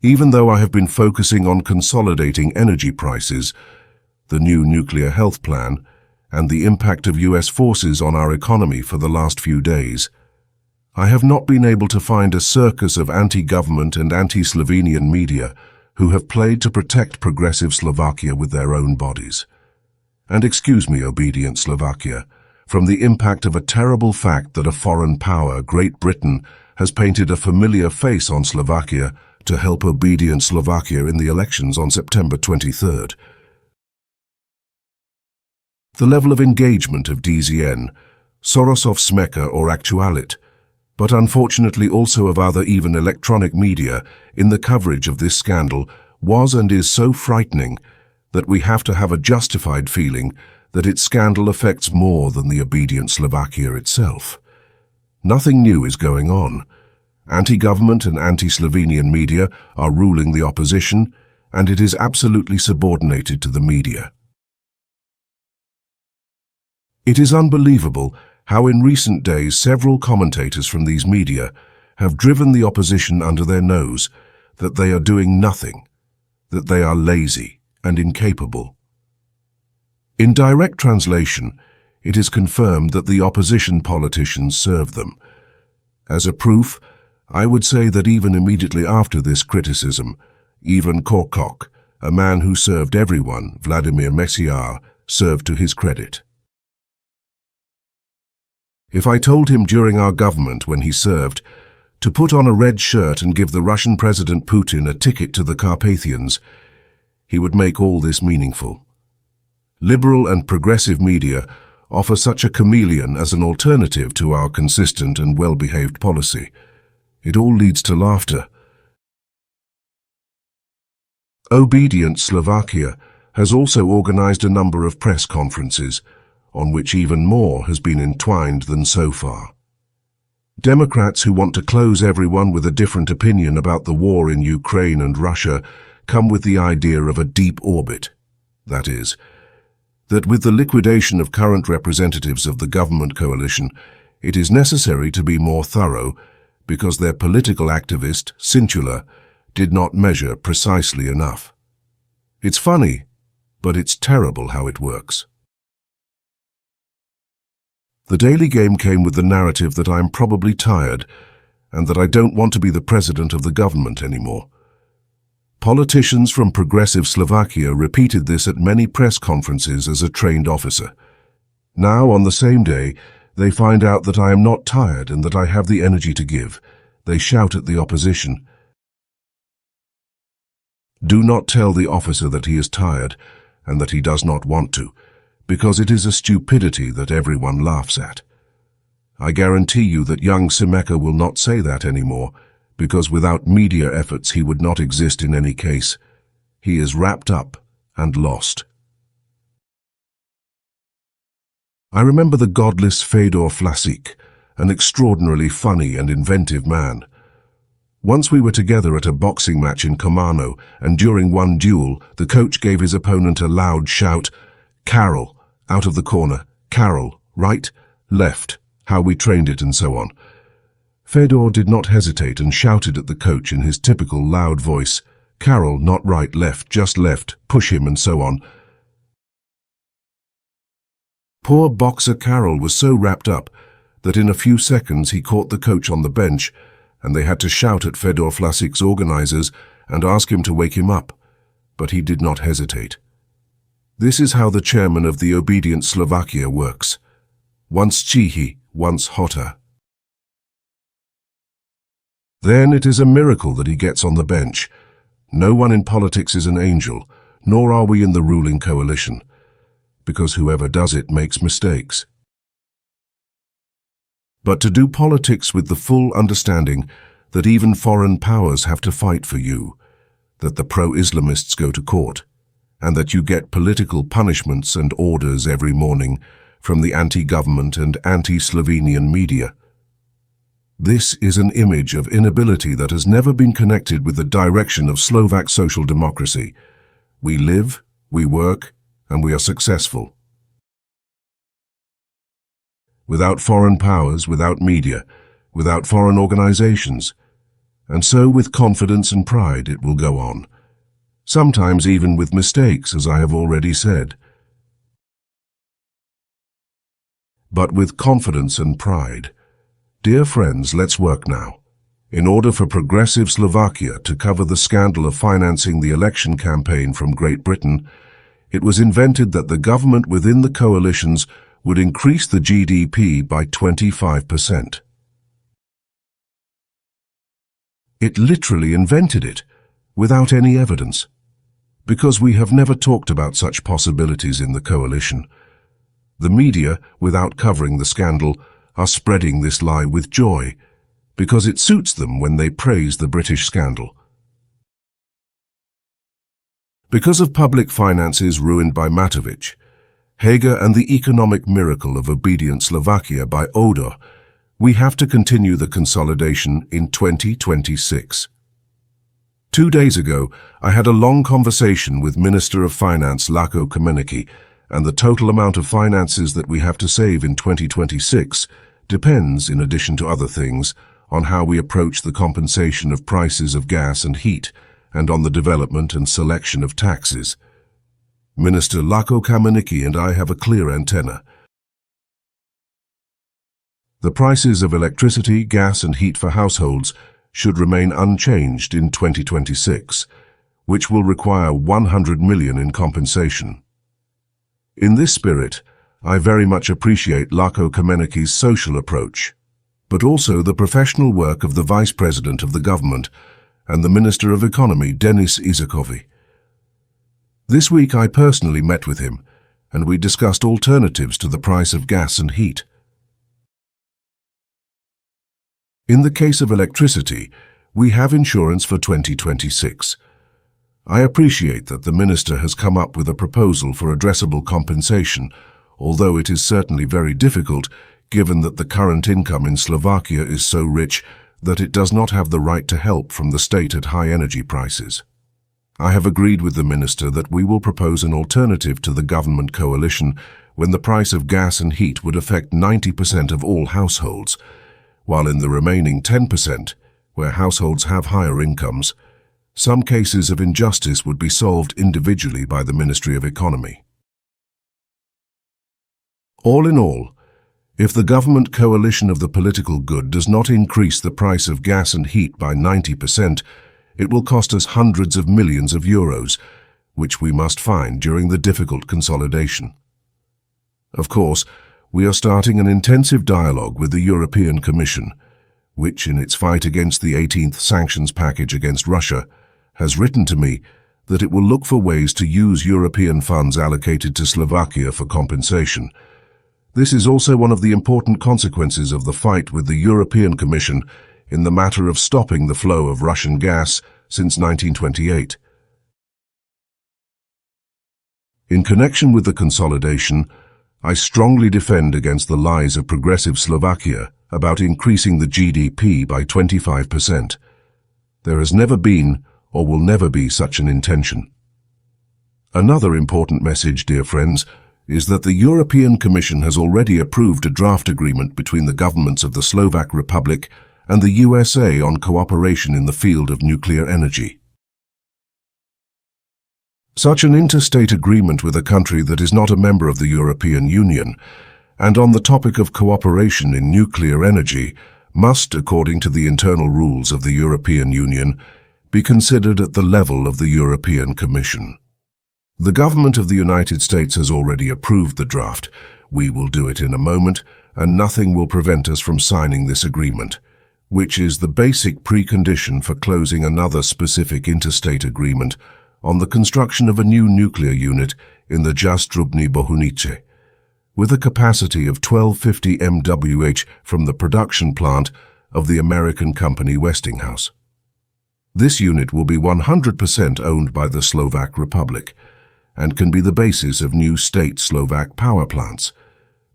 Even though I have been focusing on consolidating energy prices, the new nuclear health plan, and the impact of US forces on our economy for the last few days, I have not been able to find a circus of anti-government and anti-Slovenian media who have played to protect progressive Slovakia with their own bodies. And excuse me, obedient Slovakia, from the impact of a terrible fact that a foreign power, Great Britain, has painted a familiar face on Slovakia to help obedient Slovakia in the elections on September 23rd. The level of engagement of DZN, Sorosov Smeka or Actualit, but unfortunately also of other even electronic media in the coverage of this scandal was and is so frightening that we have to have a justified feeling that its scandal affects more than the obedient Slovakia itself. Nothing new is going on. Anti-government and anti-Slovenian media are ruling the opposition, and it is absolutely subordinated to the media. It is unbelievable how in recent days several commentators from these media have driven the opposition under their nose that they are doing nothing, that they are lazy and incapable. In direct translation, it is confirmed that the opposition politicians serve them. As a proof, I would say that even immediately after this criticism, even Korkok, a man who served everyone, Vladimir Mesiar, served to his credit. If I told him during our government when he served to put on a red shirt and give the Russian President Putin a ticket to the Carpathians, he would make all this meaningful. Liberal and progressive media offer such a chameleon as an alternative to our consistent and well-behaved policy. It all leads to laughter. Obedient Slovakia has also organized a number of press conferences, on which even more has been entwined than so far. Democrats who want to close everyone with a different opinion about the war in Ukraine and Russia come with the idea of a deep orbit. That is, that with the liquidation of current representatives of the government coalition, it is necessary to be more thorough because their political activist, Cintula, did not measure precisely enough. It's funny, but it's terrible how it works. The Daily Game came with the narrative that I am probably tired and that I don't want to be the president of the government anymore. Politicians from progressive Slovakia repeated this at many press conferences as a trained officer. Now, on the same day, they find out that I am not tired and that I have the energy to give. They shout at the opposition. Do not tell the officer that he is tired and that he does not want to, because it is a stupidity that everyone laughs at. I guarantee you that young Simeka will not say that anymore, because without media efforts he would not exist in any case. He is wrapped up and lost. I remember the godless Fedor Vlasik, an extraordinarily funny and inventive man. Once we were together at a boxing match in Komano, and during one duel, the coach gave his opponent a loud shout, "Carol," out of the corner, "Carol, right, left," how we trained it and so on. Fedor did not hesitate and shouted at the coach in his typical loud voice, "Carol, not right, left, just left, push him," and so on. Poor boxer Carol was so wrapped up that in a few seconds he caught the coach on the bench, and they had to shout at Fedor Vlasik's organizers and ask him to wake him up, but he did not hesitate. This is how the chairman of the obedient Slovakia works. Once chihi, once hotter. Then it is a miracle that he gets on the bench. No one in politics is an angel, nor are we in the ruling coalition, because whoever does it makes mistakes. But to do politics with the full understanding that even foreign powers have to fight for you, that the pro-Islamists go to court, and that you get political punishments and orders every morning from the anti-government and anti-Slovenian media. This is an image of inability that has never been connected with the direction of Slovak social democracy. We live, we work, and we are successful. Without foreign powers, without media, without foreign organizations, And so with confidence and pride it will go on. Sometimes even with mistakes, as I have already said. But with confidence and pride. Dear friends, let's work now. In order for progressive Slovakia to cover the scandal of financing the election campaign from Great Britain, it was invented that the government within the coalitions would increase the GDP by 25%. It literally invented it, without any evidence, because we have never talked about such possibilities in the coalition. The media, without covering the scandal, are spreading this lie with joy, because it suits them when they praise the British scandal. Because of public finances ruined by Matovic, Hager and the economic miracle of obedient Slovakia by Odor, we have to continue the consolidation in 2026. 2 days ago, I had a long conversation with Minister of Finance Lako Kamenicki, and the total amount of finances that we have to save in 2026 depends, in addition to other things, on how we approach the compensation of prices of gas and heat, and on the development and selection of taxes. Minister Lako Kamenicki and I have a clear antenna. The prices of electricity, gas and heat for households should remain unchanged in 2026, which will require 100 million in compensation. In this spirit, I very much appreciate Lako Kamenicki's social approach, but also the professional work of the Vice President of the government and the Minister of Economy, Denis Izakovi. This week I personally met with him, and we discussed alternatives to the price of gas and heat. In the case of electricity, we have insurance for 2026. I appreciate that the Minister has come up with a proposal for addressable compensation, although it is certainly very difficult given that the current income in Slovakia is so rich that it does not have the right to help from the state at high energy prices. I have agreed with the Minister that we will propose an alternative to the government coalition when the price of gas and heat would affect 90% of all households, while in the remaining 10%, where households have higher incomes, some cases of injustice would be solved individually by the Ministry of Economy. All in all, if the government coalition of the political good does not increase the price of gas and heat by 90%, it will cost us hundreds of millions of euros, which we must find during the difficult consolidation. Of course, we are starting an intensive dialogue with the European Commission, which, in its fight against the 18th sanctions package against Russia, has written to me that it will look for ways to use European funds allocated to Slovakia for compensation. This is also one of the important consequences of the fight with the European Commission in the matter of stopping the flow of Russian gas since 1928. In connection with the consolidation, I strongly defend against the lies of progressive Slovakia about increasing the GDP by 25%. There has never been or will never be such an intention. Another important message, dear friends, is that the European Commission has already approved a draft agreement between the governments of the Slovak Republic and the USA on cooperation in the field of nuclear energy. Such an interstate agreement with a country that is not a member of the European Union, and on the topic of cooperation in nuclear energy, must, according to the internal rules of the European Union, be considered at the level of the European Commission. The government of the United States has already approved the draft. We will do it in a moment, and nothing will prevent us from signing this agreement, which is the basic precondition for closing another specific interstate agreement on the construction of a new nuclear unit in the Jastrubny Bohunice, with a capacity of 1250 MWh from the production plant of the American company Westinghouse. This unit will be 100% owned by the Slovak Republic, and can be the basis of new state Slovak power plants,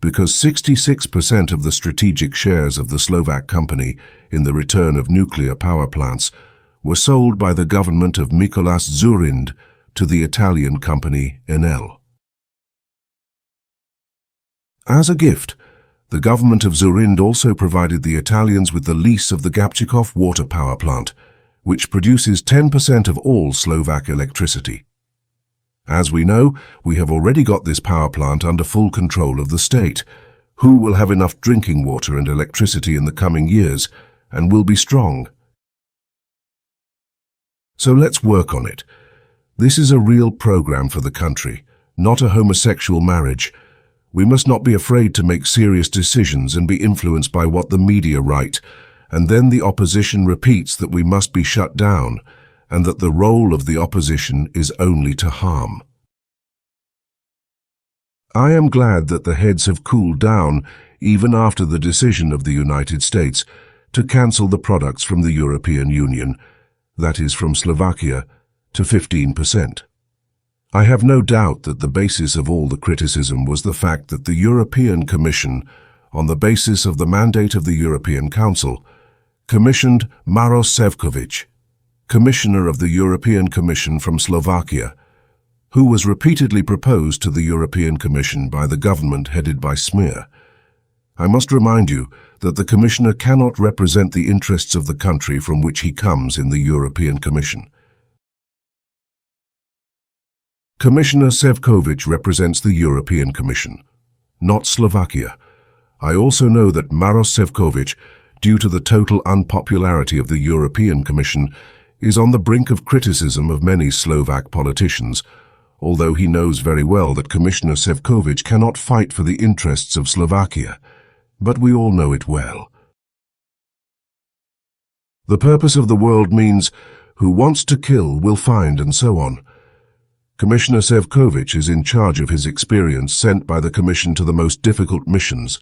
because 66% of the strategic shares of the Slovak company in the return of nuclear power plants were sold by the government of Mikolas Dzurind to the Italian company Enel. As a gift, The government of Zurind also provided the Italians with the lease of the Gabčíkov water power plant, which produces 10% of all Slovak electricity. As we know, we have already got this power plant under full control of the state, who will have enough drinking water and electricity in the coming years, and will be strong. So let's work on it. This is a real program for the country, not a homosexual marriage. We must not be afraid to make serious decisions and be influenced by what the media write, and then the opposition repeats that we must be shut down, and that the role of the opposition is only to harm. I am glad that the heads have cooled down, even after the decision of the United States to cancel the products from the European Union, that is from Slovakia, to 15%. I have no doubt that the basis of all the criticism was the fact that the European Commission, on the basis of the mandate of the European Council, commissioned Maroš Šefčovič, Commissioner of the European Commission from Slovakia, who was repeatedly proposed to the European Commission by the government headed by Smer. I must remind you that the Commissioner cannot represent the interests of the country from which he comes in the European Commission. Commissioner Šefčovič represents the European Commission, not Slovakia. I also know that Maroš Šefčovič, due to the total unpopularity of the European Commission, is on the brink of criticism of many Slovak politicians, although he knows very well that Commissioner Šefčovič cannot fight for the interests of Slovakia. But we all know it well. The purpose of the world means who wants to kill will find, and so on. Commissioner Šefčovič is in charge of his experience sent by the Commission to the most difficult missions,